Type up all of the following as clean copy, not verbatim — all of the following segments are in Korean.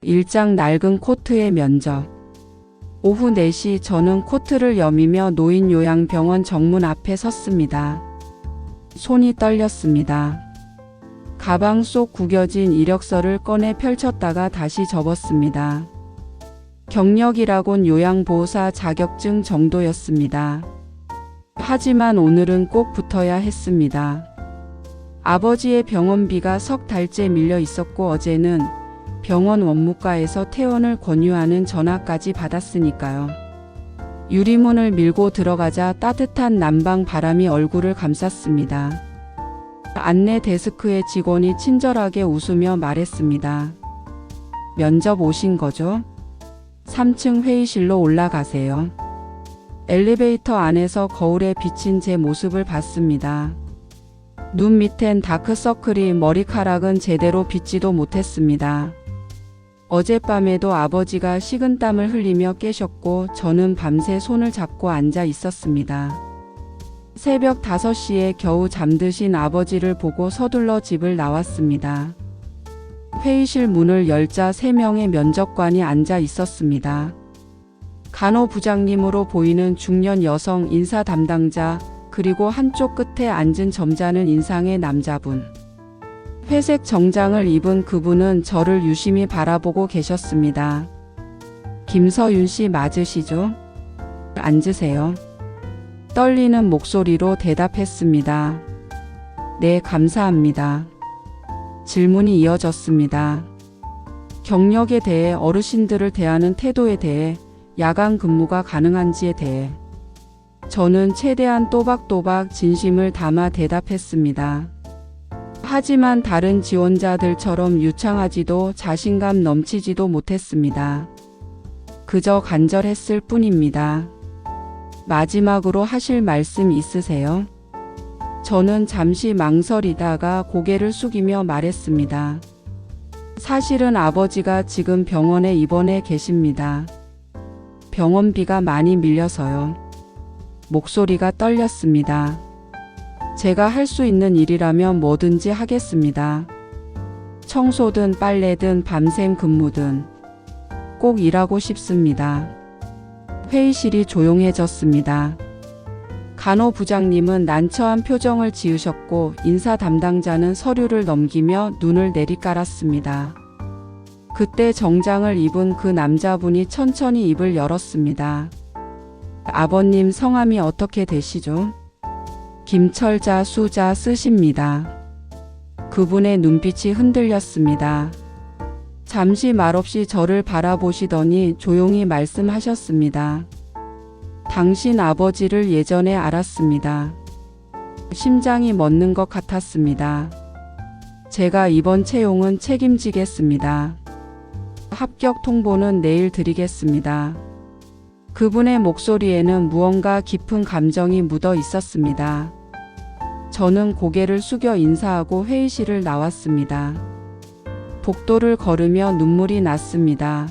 일장 낡은 코트의 면접. 오후 4시 저는 코트를 여미며 노인요양병원 정문 앞에 섰습니다. 손이 떨렸습니다. 가방 속 구겨진 이력서를 꺼내 펼쳤다가 다시 접었습니다. 경력이라곤 요양보호사 자격증 정도였습니다. 하지만 오늘은 꼭 붙어야 했습니다. 아버지의 병원비가 석 달째 밀려 있었고 어제는 병원 원무과에서 퇴원을 권유하는 전화까지 받았으니까요. 유리문을 밀고 들어가자 따뜻한 남방 바람이 얼굴을 감쌌습니다. 안내 데스크의 직원이 친절하게 웃으며 말했습니다. 면접 오신 거죠? 3층 회의실로 올라가세요. 엘리베이터 안에서 거울에 비친 제 모습을 봤습니다. 눈 밑엔 다크서클이, 머리카락은 제대로 빗지도 못했습니다. 어젯밤에도 아버지가 식은땀을 흘리며 깨셨고 저는 밤새 손을 잡고 앉아 있었습니다. 새벽 5시에 겨우 잠드신 아버지를 보고 서둘러 집을 나왔습니다. 회의실 문을 열자 3명의 면접관이 앉아 있었습니다. 간호부장님으로 보이는 중년 여성 인사 담당자, 그리고 한쪽 끝에 앉은 점잖은 인상의 남자분. 회색 정장을 입은 그분은 저를 유심히 바라보고 계셨습니다. 김서윤 씨 맞으시죠? 앉으세요. 떨리는 목소리로 대답했습니다. 네, 감사합니다. 질문이 이어졌습니다. 경력에 대해, 어르신들을 대하는 태도에 대해, 야간 근무가 가능한지에 대해. 저는 최대한 또박또박 진심을 담아 대답했습니다. 하지만 다른 지원자들처럼 유창하지도 자신감 넘치지도 못했습니다. 그저 간절했을 뿐입니다. 마지막으로 하실 말씀 있으세요? 저는 잠시 망설이다가 고개를 숙이며 말했습니다. 사실은 아버지가 지금 병원에 입원해 계십니다. 병원비가 많이 밀려서요. 목소리가 떨렸습니다. 제가 할 수 있는 일이라면 뭐든지 하겠습니다. 청소든 빨래든 밤샘 근무든 꼭 일하고 싶습니다. 회의실이 조용해졌습니다. 간호부장님은 난처한 표정을 지으셨고 인사 담당자는 서류를 넘기며 눈을 내리깔았습니다. 그때 정장을 입은 그 남자분이 천천히 입을 열었습니다. 아버님 성함이 어떻게 되시죠? 김철자 수자 쓰십니다. 그분의 눈빛이 흔들렸습니다. 잠시 말없이 저를 바라보시더니 조용히 말씀하셨습니다. 당신 아버지를 예전에 알았습니다. 심장이 멎는 것 같았습니다. 제가 이번 채용은 책임지겠습니다. 합격 통보는 내일 드리겠습니다. 그분의 목소리에는 무언가 깊은 감정이 묻어 있었습니다. 저는 고개를 숙여 인사하고 회의실을 나왔습니다. 복도를 걸으며 눈물이 났습니다.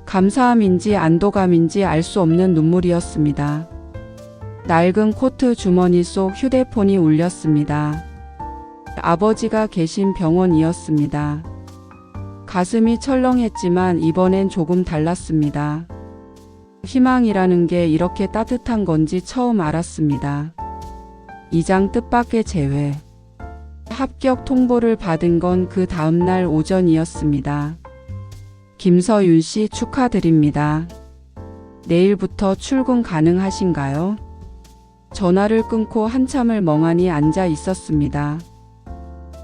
감사함인지 안도감인지 알 수 없는 눈물이었습니다. 낡은 코트 주머니 속 휴대폰이 울렸습니다. 아버지가 계신 병원이었습니다. 가슴이 철렁했지만 이번엔 조금 달랐습니다. 희망이라는 게 이렇게 따뜻한 건지 처음 알았습니다. 이장 뜻밖의 재회. 합격 통보를 받은 건 그 다음날 오전이었습니다. 김서윤 씨 축하드립니다. 내일부터 출근 가능하신가요? 전화를 끊고 한참을 멍하니 앉아 있었습니다.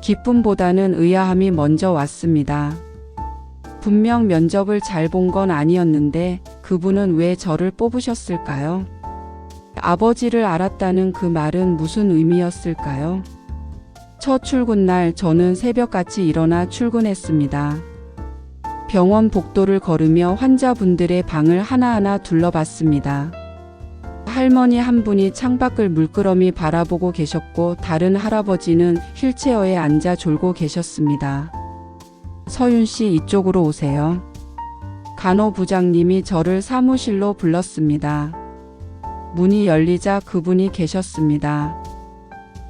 기쁨보다는 의아함이 먼저 왔습니다. 분명 면접을 잘 본 건 아니었는데 그분은 왜 저를 뽑으셨을까요? 아버지를 알았다는 그 말은 무슨 의미였을까요? 첫 출근날 저는 새벽같이 일어나 출근했습니다. 병원 복도를 걸으며 환자분들의 방을 하나하나 둘러봤습니다. 할머니 한 분이 창밖을 물끄러미 바라보고 계셨고 다른 할아버지는 휠체어에 앉아 졸고 계셨습니다. 서윤 씨, 이쪽으로 오세요. 간호부장님이 저를 사무실로 불렀습니다. 문이 열리자 그분이 계셨습니다.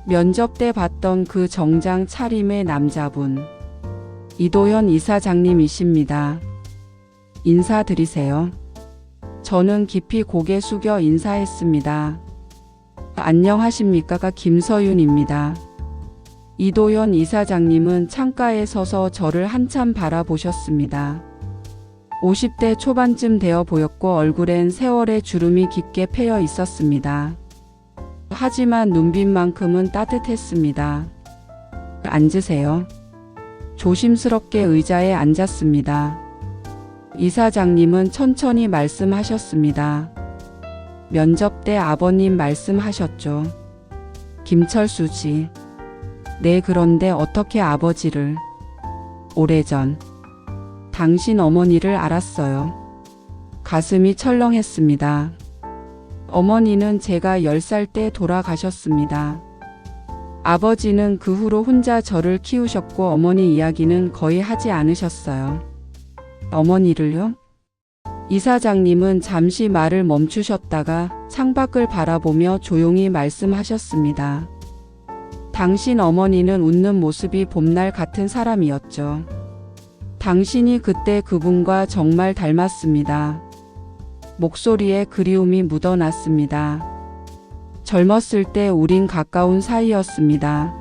면접 때 봤던 그 정장 차림의 남자분. 이도현 이사장님이십니다. 인사드리세요. 저는 깊이 고개 숙여 인사했습니다. 안녕하십니까? 김서윤입니다. 이도현 이사장님은 창가에 서서 저를 한참 바라보셨습니다. 50대 초반쯤 되어 보였고 얼굴엔 세월의 주름이 깊게 패여 있었습니다. 하지만 눈빛만큼은 따뜻했습니다. 앉으세요. 조심스럽게 의자에 앉았습니다. 이사장님은 천천히 말씀하셨습니다. 면접 때 아버님 말씀하셨죠. 김철수 씨. 네, 그런데 어떻게 아버지를? 오래전 당신 어머니를 알았어요. 가슴이 철렁했습니다. 어머니는 제가 10살 때 돌아가셨습니다. 아버지는 그 후로 혼자 저를 키우셨고 어머니 이야기는 거의 하지 않으셨어요. 어머니를요? 이사장님은 잠시 말을 멈추셨다가 창밖을 바라보며 조용히 말씀하셨습니다. 당신 어머니는 웃는 모습이 봄날 같은 사람이었죠. 당신이 그때 그분과 정말 닮았습니다. 목소리에 그리움이 묻어났습니다. 젊었을 때 우린 가까운 사이였습니다.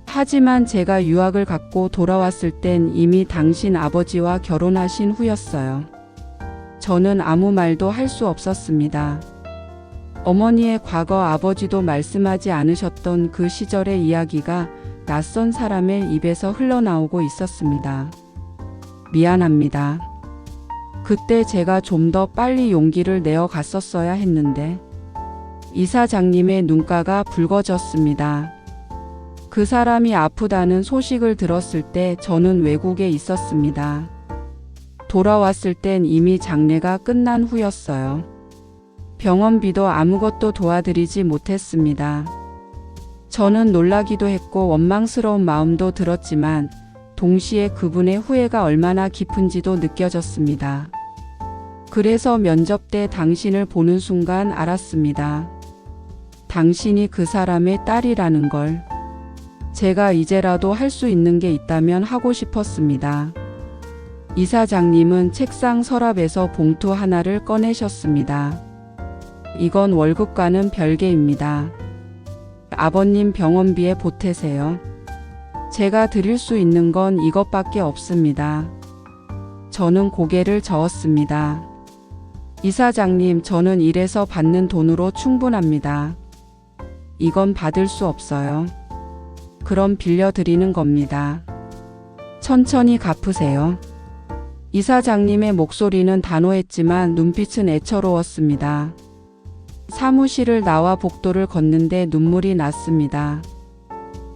하지만 제가 유학을 갔고 돌아왔을 땐 이미 당신 아버지와 결혼하신 후였어요. 저는 아무 말도 할 수 없었습니다. 어머니의 과거, 아버지도 말씀하지 않으셨던 그 시절의 이야기가 낯선 사람의 입에서 흘러나오고 있었습니다. 미안합니다. 그때 제가 좀 더 빨리 용기를 내어 갔었어야 했는데. 이사장님의 눈가가 붉어졌습니다. 그 사람이 아프다는 소식을 들었을 때 저는 외국에 있었습니다. 돌아왔을 땐 이미 장례가 끝난 후였어요. 병원비도 아무것도 도와드리지 못했습니다. 저는 놀라기도 했고 원망스러운 마음도 들었지만 동시에 그분의 후회가 얼마나 깊은지도 느껴졌습니다. 그래서 면접 때 당신을 보는 순간 알았습니다. 당신이 그 사람의 딸이라는 걸. 제가 이제라도 할 수 있는 게 있다면 하고 싶었습니다. 이사장님은 책상 서랍에서 봉투 하나를 꺼내셨습니다. 이건 월급과는 별개입니다. 아버님 병원비에 보태세요. 제가 드릴 수 있는 건 이것밖에 없습니다. 저는 고개를 저었습니다. 이사장님, 저는 일해서 받는 돈으로 충분합니다. 이건 받을 수 없어요. 그럼 빌려드리는 겁니다. 천천히 갚으세요. 이사장님의 목소리는 단호했지만 눈빛은 애처로웠습니다. 사무실을 나와 복도를 걷는데 눈물이 났습니다.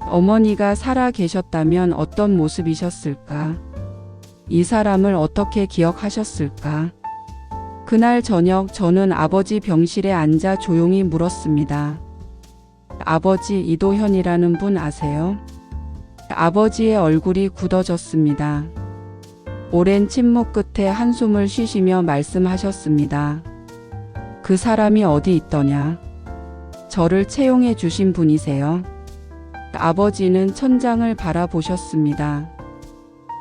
어머니가 살아 계셨다면 어떤 모습이셨을까? 이 사람을 어떻게 기억하셨을까? 그날 저녁 저는 아버지 병실에 앉아 조용히 물었습니다. 아버지, 이도현이라는 분 아세요? 아버지의 얼굴이 굳어졌습니다. 오랜 침묵 끝에 한숨을 쉬시며 말씀하셨습니다. 그 사람이 어디 있더냐? 저를 채용해 주신 분이세요. 아버지는 천장을 바라보셨습니다.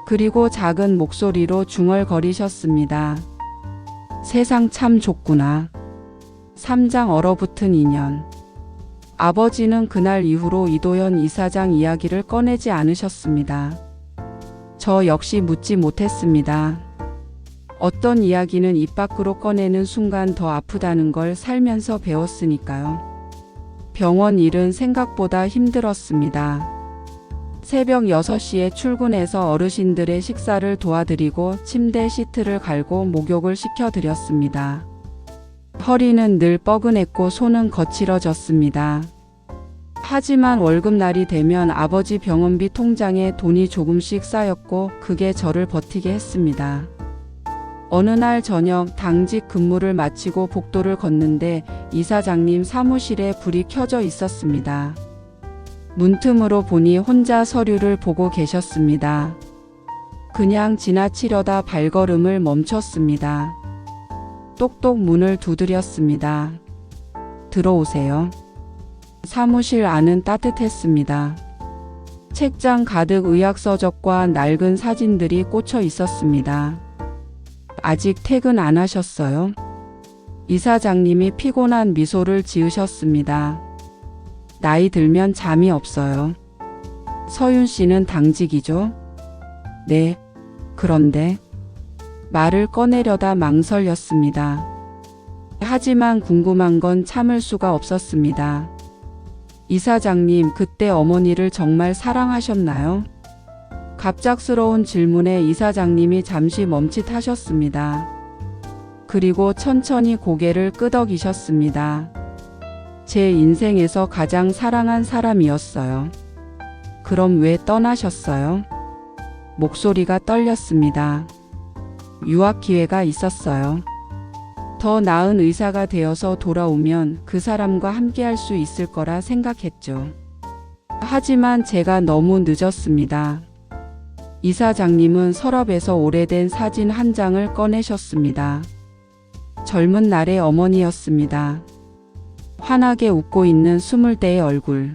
그리고 작은 목소리로 중얼거리셨습니다. 세상 참 좁구나. 3장 얼어붙은 인연. 아버지는 그날 이후로 이도현 이사장 이야기를 꺼내지 않으셨습니다. 저 역시 묻지 못했습니다. 어떤 이야기는 입 밖으로 꺼내는 순간 더 아프다는 걸 살면서 배웠으니까요. 병원 일은 생각보다 힘들었습니다. 새벽 6시에 출근해서 어르신들의 식사를 도와드리고 침대 시트를 갈고 목욕을 시켜드렸습니다. 허리는 늘 뻐근했고 손은 거칠어졌습니다. 하지만 월급날이 되면 아버지 병원비 통장에 돈이 조금씩 쌓였고 그게 저를 버티게 했습니다. 어느 날 저녁 당직 근무를 마치고 복도를 걷는데 이사장님 사무실에 불이 켜져 있었습니다. 문틈으로 보니 혼자 서류를 보고 계셨습니다. 그냥 지나치려다 발걸음을 멈췄습니다. 똑똑 문을 두드렸습니다. 들어오세요. 사무실 안은 따뜻했습니다. 책장 가득 의학서적과 낡은 사진들이 꽂혀 있었습니다. 아직 퇴근 안 하셨어요? 이사장님이 피곤한 미소를 지으셨습니다. 나이 들면 잠이 없어요. 서윤 씨는 당직이죠? 네. 그런데 말을 꺼내려다 망설였습니다. 하지만 궁금한 건 참을 수가 없었습니다. 이사장님, 그때 어머니를 정말 사랑하셨나요? 갑작스러운 질문에 이사장님이 잠시 멈칫하셨습니다. 그리고 천천히 고개를 끄덕이셨습니다. 제 인생에서 가장 사랑한 사람이었어요. 그럼 왜 떠나셨어요? 목소리가 떨렸습니다. 유학 기회가 있었어요. 더 나은 의사가 되어서 돌아오면 그 사람과 함께할 수 있을 거라 생각했죠. 하지만 제가 너무 늦었습니다. 이사장님은 서랍에서 오래된 사진 한 장을 꺼내셨습니다. 젊은 날의 어머니였습니다. 환하게 웃고 있는 20대의 얼굴.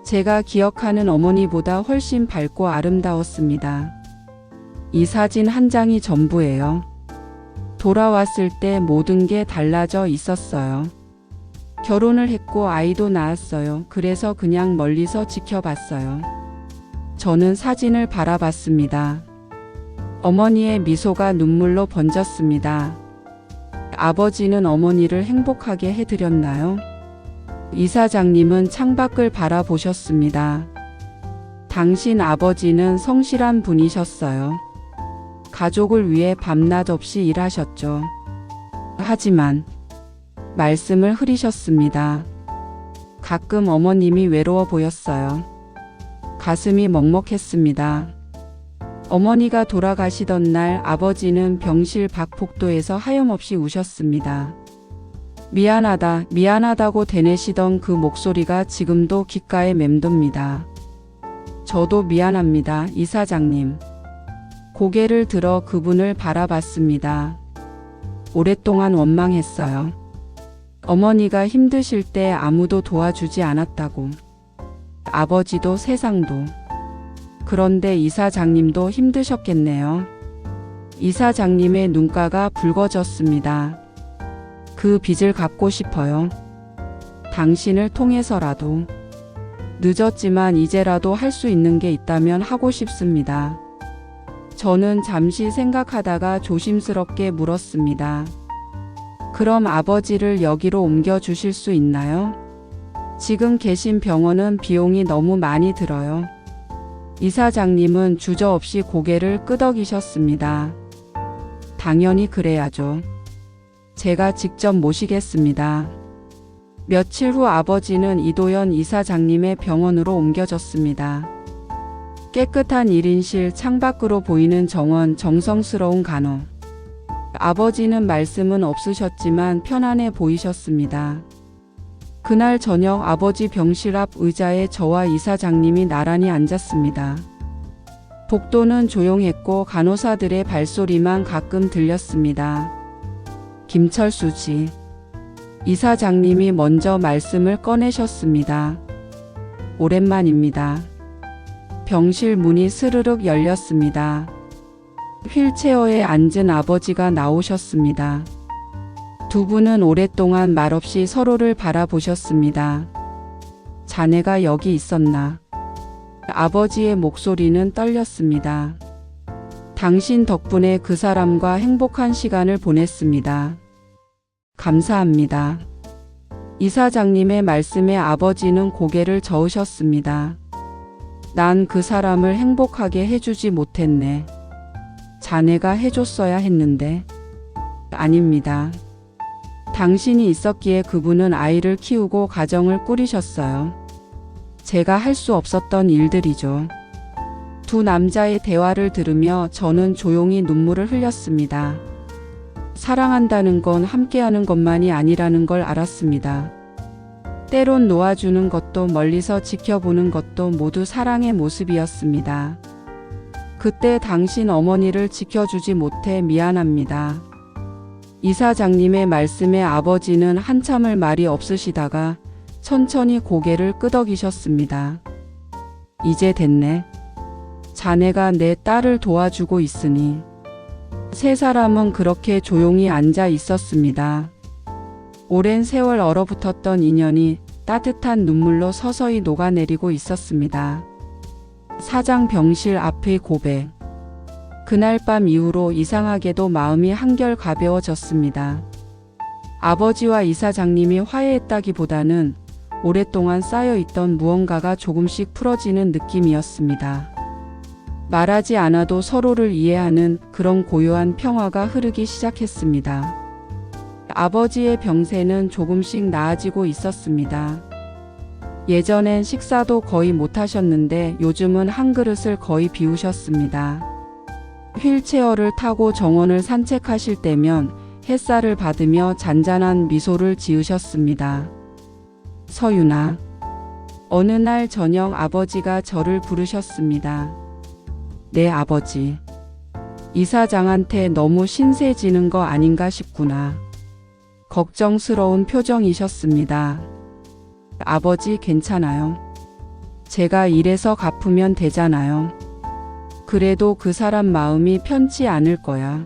제가 기억하는 어머니보다 훨씬 밝고 아름다웠습니다. 이 사진 한 장이 전부예요. 돌아왔을 때 모든 게 달라져 있었어요. 결혼을 했고 아이도 낳았어요. 그래서 그냥 멀리서 지켜봤어요. 저는 사진을 바라봤습니다. 어머니의 미소가 눈물로 번졌습니다. 아버지는 어머니를 행복하게 해드렸나요? 이사장님은 창밖을 바라보셨습니다. 당신 아버지는 성실한 분이셨어요. 가족을 위해 밤낮 없이 일하셨죠. 하지만 말씀을 흐리셨습니다. 가끔 어머님이 외로워 보였어요. 가슴이 먹먹했습니다. 어머니가 돌아가시던 날 아버지는 병실 밖 복도에서 하염없이 우셨습니다. 미안하다, 미안하다고 되뇌시던 그 목소리가 지금도 귓가에 맴돕니다. 저도 미안합니다, 이사장님. 고개를 들어 그분을 바라봤습니다. 오랫동안 원망했어요. 어머니가 힘드실 때 아무도 도와주지 않았다고. 아버지도 세상도. 그런데 이사장님도 힘드셨겠네요. 이사장님의 눈가가 붉어졌습니다. 그 빚을 갚고 싶어요. 당신을 통해서라도. 늦었지만 이제라도 할 수 있는 게 있다면 하고 싶습니다. 저는 잠시 생각하다가 조심스럽게 물었습니다. 그럼 아버지를 여기로 옮겨주실 수 있나요? 지금 계신 병원은 비용이 너무 많이 들어요. 이사장님은 주저없이 고개를 끄덕이셨습니다. 당연히 그래야죠. 제가 직접 모시겠습니다. 며칠 후 아버지는 이도현 이사장님의 병원으로 옮겨졌습니다. 깨끗한 1인실, 창밖으로 보이는 정원, 정성스러운 간호. 아버지는 말씀은 없으셨지만 편안해 보이셨습니다. 그날 저녁 아버지 병실 앞 의자에 저와 이사장님이 나란히 앉았습니다. 복도는 조용했고 간호사들의 발소리만 가끔 들렸습니다. 김철수 씨. 이사장님이 먼저 말씀을 꺼내셨습니다. 오랜만입니다. 병실 문이 스르륵 열렸습니다. 휠체어에 앉은 아버지가 나오셨습니다. 두 분은 오랫동안 말없이 서로를 바라보셨습니다. 자네가 여기 있었나? 아버지의 목소리는 떨렸습니다. 당신 덕분에 그 사람과 행복한 시간을 보냈습니다. 감사합니다. 이사장님의 말씀에 아버지는 고개를 저으셨습니다. 난 그 사람을 행복하게 해주지 못했네. 자네가 해줬어야 했는데. 아닙니다. 당신이 있었기에 그분은 아이를 키우고 가정을 꾸리셨어요. 제가 할 수 없었던 일들이죠. 두 남자의 대화를 들으며 저는 조용히 눈물을 흘렸습니다. 사랑한다는 건 함께하는 것만이 아니라는 걸 알았습니다. 때론 놓아주는 것도 멀리서 지켜보는 것도 모두 사랑의 모습이었습니다. 그때 당신 어머니를 지켜주지 못해 미안합니다. 이사장님의 말씀에 아버지는 한참을 말이 없으시다가 천천히 고개를 끄덕이셨습니다. 이제 됐네. 자네가 내 딸을 도와주고 있으니. 세 사람은 그렇게 조용히 앉아 있었습니다. 오랜 세월 얼어붙었던 인연이 따뜻한 눈물로 서서히 녹아내리고 있었습니다. 사장 병실 앞의 고백. 그날 밤 이후로 이상하게도 마음이 한결 가벼워졌습니다. 아버지와 이사장님이 화해했다기보다는 오랫동안 쌓여있던 무언가가 조금씩 풀어지는 느낌이었습니다. 말하지 않아도 서로를 이해하는 그런 고요한 평화가 흐르기 시작했습니다. 아버지의 병세는 조금씩 나아지고 있었습니다. 예전엔 식사도 거의 못하셨는데 요즘은 한 그릇을 거의 비우셨습니다. 휠체어를 타고 정원을 산책하실 때면 햇살을 받으며 잔잔한 미소를 지으셨습니다. 서윤아. 어느 날 저녁 아버지가 저를 부르셨습니다. 네, 아버지. 이사장한테 너무 신세 지는 거 아닌가 싶구나. 걱정스러운 표정이셨습니다. 아버지, 괜찮아요. 제가 일해서 갚으면 되잖아요. 그래도 그 사람 마음이 편치 않을 거야.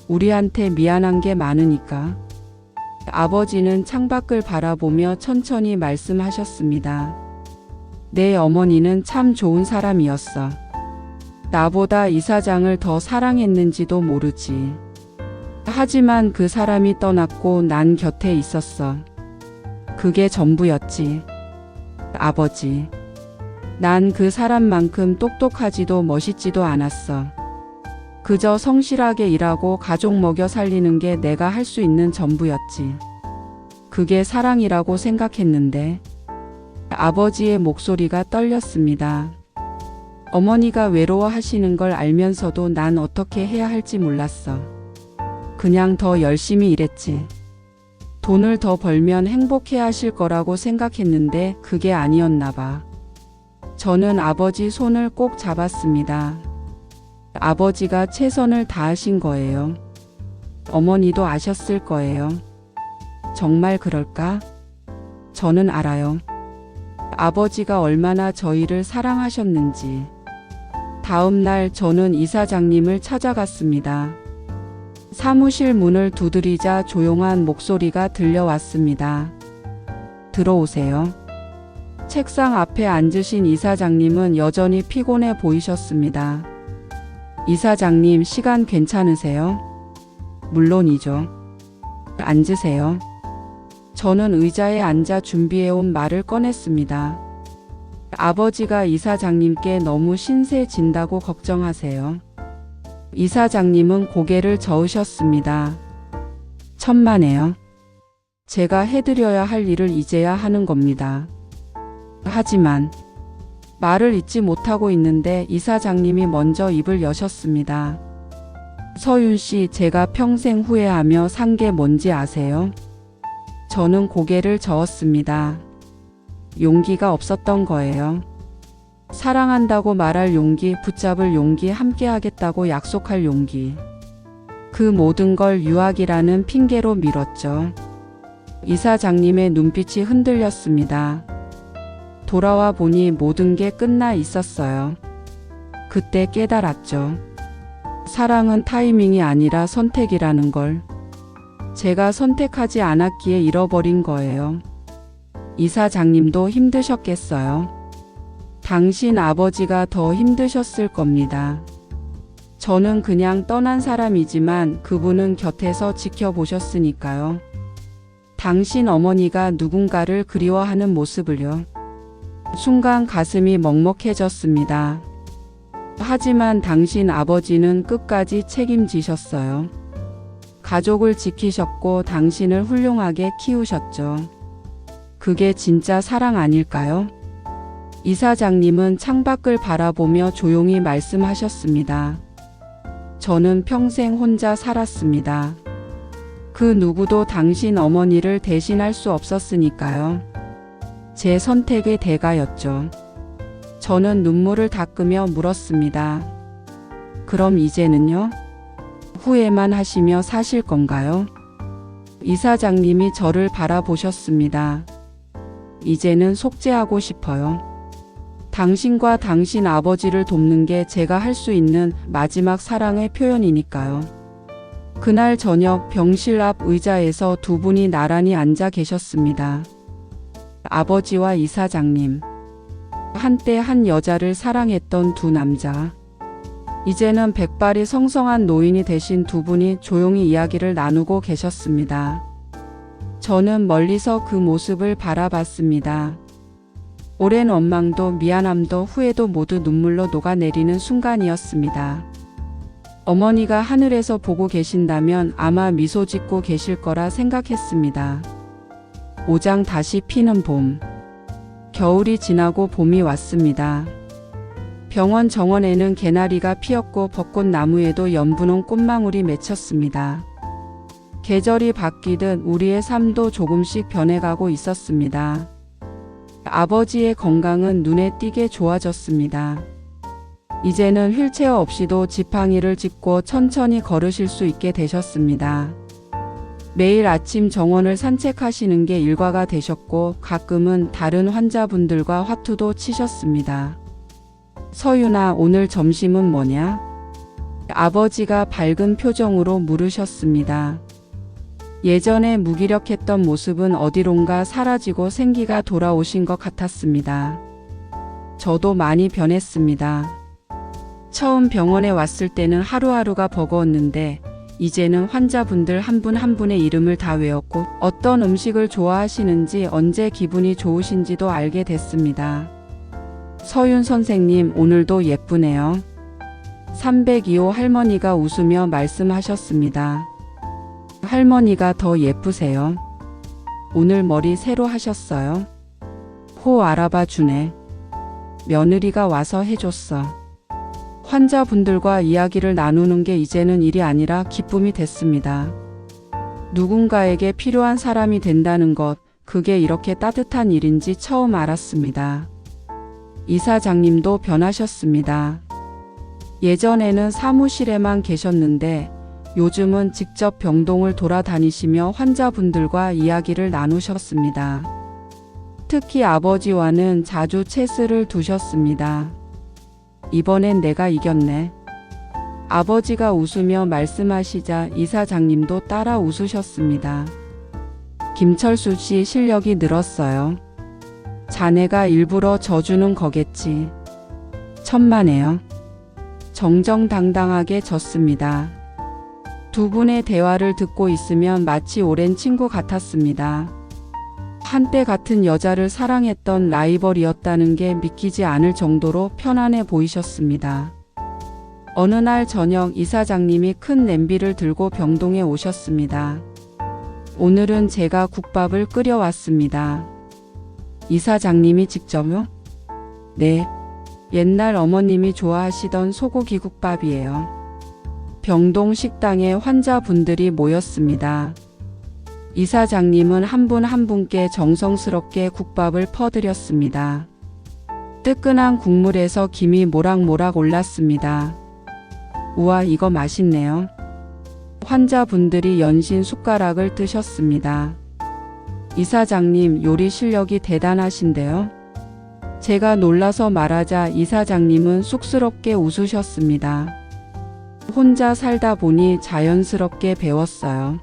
우리한테 미안한 게 많으니까. 아버지는 창밖을 바라보며 천천히 말씀하셨습니다. 내 어머니는 참 좋은 사람이었어. 나보다 이사장을 더 사랑했는지도 모르지. 하지만 그 사람이 떠났고 난 곁에 있었어. 그게 전부였지. 아버지. 난 그 사람만큼 똑똑하지도 멋있지도 않았어. 그저 성실하게 일하고 가족 먹여 살리는 게 내가 할 수 있는 전부였지. 그게 사랑이라고 생각했는데. 아버지의 목소리가 떨렸습니다. 어머니가 외로워하시는 걸 알면서도 난 어떻게 해야 할지 몰랐어. 그냥 더 열심히 일했지. 돈을 더 벌면 행복해 하실 거라고 생각했는데 그게 아니었나 봐. 저는 아버지 손을 꼭 잡았습니다. 아버지가 최선을 다하신 거예요. 어머니도 아셨을 거예요. 정말 그럴까? 저는 알아요. 아버지가 얼마나 저희를 사랑하셨는지. 다음 날 저는 이사장님을 찾아갔습니다. 사무실 문을 두드리자 조용한 목소리가 들려왔습니다. 들어오세요. 책상 앞에 앉으신 이사장님은 여전히 피곤해 보이셨습니다. 이사장님, 시간 괜찮으세요? 물론이죠. 앉으세요. 저는 의자에 앉아 준비해온 말을 꺼냈습니다. 아버지가 이사장님께 너무 신세 진다고 걱정하세요. 이사장님은 고개를 저으셨습니다. 천만에요. 제가 해드려야 할 일을 이제야 하는 겁니다. 하지만 말을 잇지 못하고 있는데 이사장님이 먼저 입을 여셨습니다. 서윤 씨, 제가 평생 후회하며 산 게 뭔지 아세요? 저는 고개를 저었습니다. 용기가 없었던 거예요. 사랑한다고 말할 용기, 붙잡을 용기, 함께하겠다고 약속할 용기. 그 모든 걸 유학이라는 핑계로 미뤘죠. 이사장님의 눈빛이 흔들렸습니다. 돌아와 보니 모든 게 끝나 있었어요. 그때 깨달았죠. 사랑은 타이밍이 아니라 선택이라는 걸. 제가 선택하지 않았기에 잃어버린 거예요. 이사장님도 힘드셨겠어요. 당신 아버지가 더 힘드셨을 겁니다. 저는 그냥 떠난 사람이지만 그분은 곁에서 지켜보셨으니까요. 당신 어머니가 누군가를 그리워하는 모습을요. 순간 가슴이 먹먹해졌습니다. 하지만 당신 아버지는 끝까지 책임지셨어요. 가족을 지키셨고 당신을 훌륭하게 키우셨죠. 그게 진짜 사랑 아닐까요? 이사장님은 창밖을 바라보며 조용히 말씀하셨습니다. 저는 평생 혼자 살았습니다. 그 누구도 당신 어머니를 대신할 수 없었으니까요. 제 선택의 대가였죠. 저는 눈물을 닦으며 물었습니다. 그럼 이제는요? 후회만 하시며 사실 건가요? 이사장님이 저를 바라보셨습니다. 이제는 속죄하고 싶어요. 당신과 당신 아버지를 돕는 게 제가 할 수 있는 마지막 사랑의 표현이니까요. 그날 저녁 병실 앞 의자에서 두 분이 나란히 앉아 계셨습니다. 아버지와 이사장님. 한때 한 여자를 사랑했던 두 남자. 이제는 백발이 성성한 노인이 되신 두 분이 조용히 이야기를 나누고 계셨습니다. 저는 멀리서 그 모습을 바라봤습니다. 오랜 원망도 미안함도 후회도 모두 눈물로 녹아내리는 순간이었습니다. 어머니가 하늘에서 보고 계신다면 아마 미소 짓고 계실 거라 생각했습니다. 오장 다시 피는 봄. 겨울이 지나고 봄이 왔습니다. 병원 정원에는 개나리가 피었고 벚꽃나무에도 연분홍 꽃망울이 맺혔습니다. 계절이 바뀌듯 우리의 삶도 조금씩 변해가고 있었습니다. 아버지의 건강은 눈에 띄게 좋아졌습니다. 이제는 휠체어 없이도 지팡이를 짚고 천천히 걸으실 수 있게 되셨습니다. 매일 아침 정원을 산책하시는 게 일과가 되셨고 가끔은 다른 환자분들과 화투도 치셨습니다. 서윤아, 오늘 점심은 뭐냐? 아버지가 밝은 표정으로 물으셨습니다. 예전에 무기력했던 모습은 어디론가 사라지고 생기가 돌아오신 것 같았습니다. 저도 많이 변했습니다. 처음 병원에 왔을 때는 하루하루가 버거웠는데 이제는 환자분들 한 분 한 분의 이름을 다 외웠고 어떤 음식을 좋아하시는지 언제 기분이 좋으신지도 알게 됐습니다. 서윤 선생님, 오늘도 예쁘네요. 302호 할머니가 웃으며 말씀하셨습니다. 할머니가 더 예쁘세요. 오늘 머리 새로 하셨어요? 호 알아봐 주네. 며느리가 와서 해줬어. 환자분들과 이야기를 나누는 게 이제는 일이 아니라 기쁨이 됐습니다. 누군가에게 필요한 사람이 된다는 것, 그게 이렇게 따뜻한 일인지 처음 알았습니다. 이사장님도 변하셨습니다. 예전에는 사무실에만 계셨는데 요즘은 직접 병동을 돌아다니시며 환자분들과 이야기를 나누셨습니다. 특히 아버지와는 자주 체스를 두셨습니다. 이번엔 내가 이겼네. 아버지가 웃으며 말씀하시자 이사장님도 따라 웃으셨습니다. 김철수 씨 실력이 늘었어요. 자네가 일부러 져주는 거겠지. 천만에요. 정정당당하게 졌습니다. 두 분의 대화를 듣고 있으면 마치 오랜 친구 같았습니다. 한때 같은 여자를 사랑했던 라이벌이었다는 게 믿기지 않을 정도로 편안해 보이셨습니다. 어느 날 저녁 이사장님이 큰 냄비를 들고 병동에 오셨습니다. 오늘은 제가 국밥을 끓여왔습니다. 이사장님이 직접요? 네. 옛날 어머님이 좋아하시던 소고기 국밥이에요. 병동 식당에 환자분들이 모였습니다. 이사장님은 한 분 한 분께 정성스럽게 국밥을 퍼드렸습니다. 뜨끈한 국물에서 김이 모락모락 올랐습니다. 우와, 이거 맛있네요. 환자분들이 연신 숟가락을 뜨셨습니다. 이사장님, 요리 실력이 대단하신데요? 제가 놀라서 말하자 이사장님은 쑥스럽게 웃으셨습니다. 혼자 살다 보니 자연스럽게 배웠어요.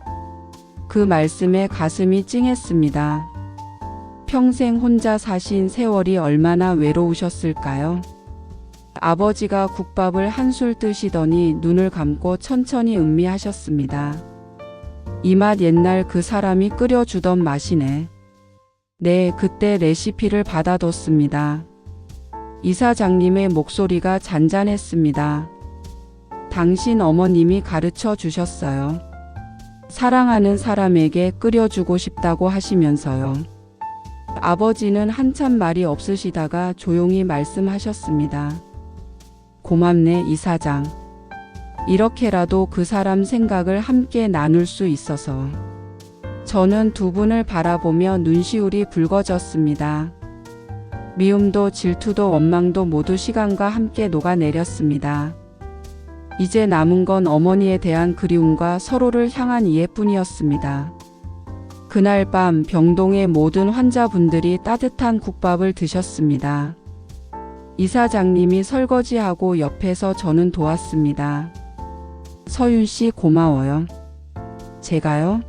그 말씀에 가슴이 찡했습니다. 평생 혼자 사신 세월이 얼마나 외로우셨을까요? 아버지가 국밥을 한술 뜨시더니 눈을 감고 천천히 음미하셨습니다. 이 맛 옛날 그 사람이 끓여주던 맛이네. 네, 그때 레시피를 받아뒀습니다. 이사장님의 목소리가 잔잔했습니다. 당신 어머님이 가르쳐 주셨어요. 사랑하는 사람에게 끓여주고 싶다고 하시면서요. 아버지는 한참 말이 없으시다가 조용히 말씀하셨습니다. 고맙네, 이사장. 이렇게라도 그 사람 생각을 함께 나눌 수 있어서. 저는 두 분을 바라보며 눈시울이 붉어졌습니다. 미움도 질투도 원망도 모두 시간과 함께 녹아내렸습니다. 이제 남은 건 어머니에 대한 그리움과 서로를 향한 이해뿐이었습니다. 그날 밤 병동의 모든 환자분들이 따뜻한 국밥을 드셨습니다. 이사장님이 설거지하고 옆에서 저는 도왔습니다. 서윤 씨 고마워요. 제가요?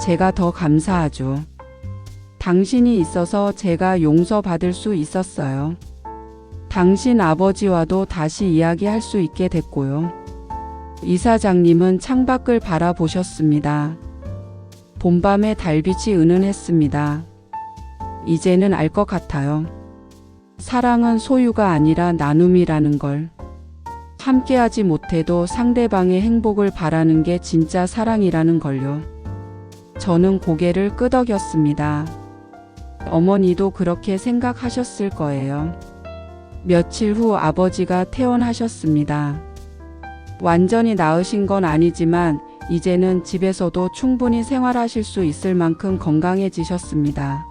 제가 더 감사하죠. 당신이 있어서 제가 용서받을 수 있었어요. 당신 아버지와도 다시 이야기할 수 있게 됐고요. 이사장님은 창밖을 바라보셨습니다. 봄밤의 달빛이 은은했습니다. 이제는 알 것 같아요. 사랑은 소유가 아니라 나눔이라는 걸. 함께하지 못해도 상대방의 행복을 바라는 게 진짜 사랑이라는 걸요. 저는 고개를 끄덕였습니다. 어머니도 그렇게 생각하셨을 거예요. 며칠 후 아버지가 퇴원하셨습니다. 완전히 나으신 건 아니지만 이제는 집에서도 충분히 생활하실 수 있을 만큼 건강해지셨습니다.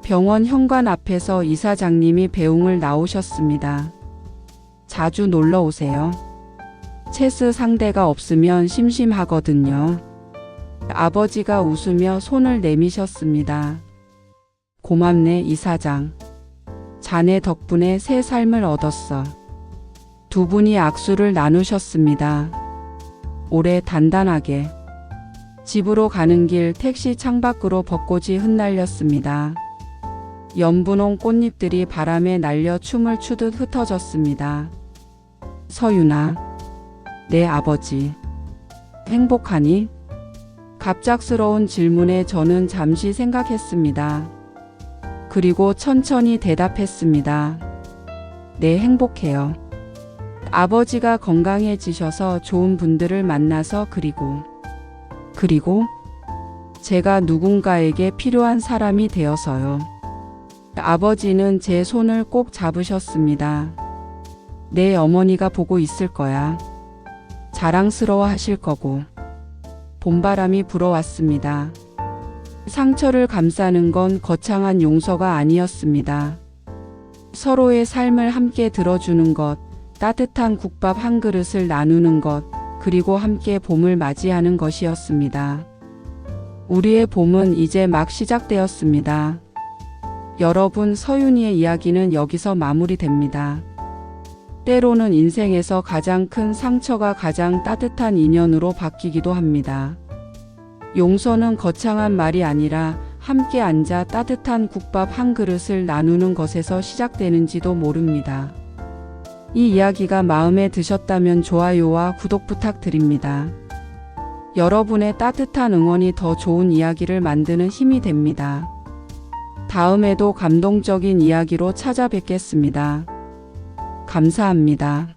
병원 현관 앞에서 이사장님이 배웅을 나오셨습니다. 자주 놀러 오세요. 체스 상대가 없으면 심심하거든요. 아버지가 웃으며 손을 내미셨습니다. 고맙네, 이사장. 자네 덕분에 새 삶을 얻었어. 두 분이 악수를 나누셨습니다. 오래 단단하게. 집으로 가는 길 택시 창밖으로 벚꽃이 흩날렸습니다. 연분홍 꽃잎들이 바람에 날려 춤을 추듯 흩어졌습니다. 서윤아, 내 아버지. 행복하니? 갑작스러운 질문에 저는 잠시 생각했습니다. 그리고 천천히 대답했습니다. 네, 행복해요. 아버지가 건강해지셔서 좋은 분들을 만나서 그리고 제가 누군가에게 필요한 사람이 되어서요. 아버지는 제 손을 꼭 잡으셨습니다. 내 어머니가 보고 있을 거야. 자랑스러워 하실 거고. 봄바람이 불어왔습니다. 상처를 감싸는 건 거창한 용서가 아니었습니다. 서로의 삶을 함께 들어주는 것, 따뜻한 국밥 한 그릇을 나누는 것, 그리고 함께 봄을 맞이하는 것이었습니다. 우리의 봄은 이제 막 시작되었습니다. 여러분, 서윤이의 이야기는 여기서 마무리됩니다. 때로는 인생에서 가장 큰 상처가 가장 따뜻한 인연으로 바뀌기도 합니다. 용서는 거창한 말이 아니라 함께 앉아 따뜻한 국밥 한 그릇을 나누는 것에서 시작되는지도 모릅니다. 이 이야기가 마음에 드셨다면 좋아요와 구독 부탁드립니다. 여러분의 따뜻한 응원이 더 좋은 이야기를 만드는 힘이 됩니다. 다음에도 감동적인 이야기로 찾아뵙겠습니다. 감사합니다.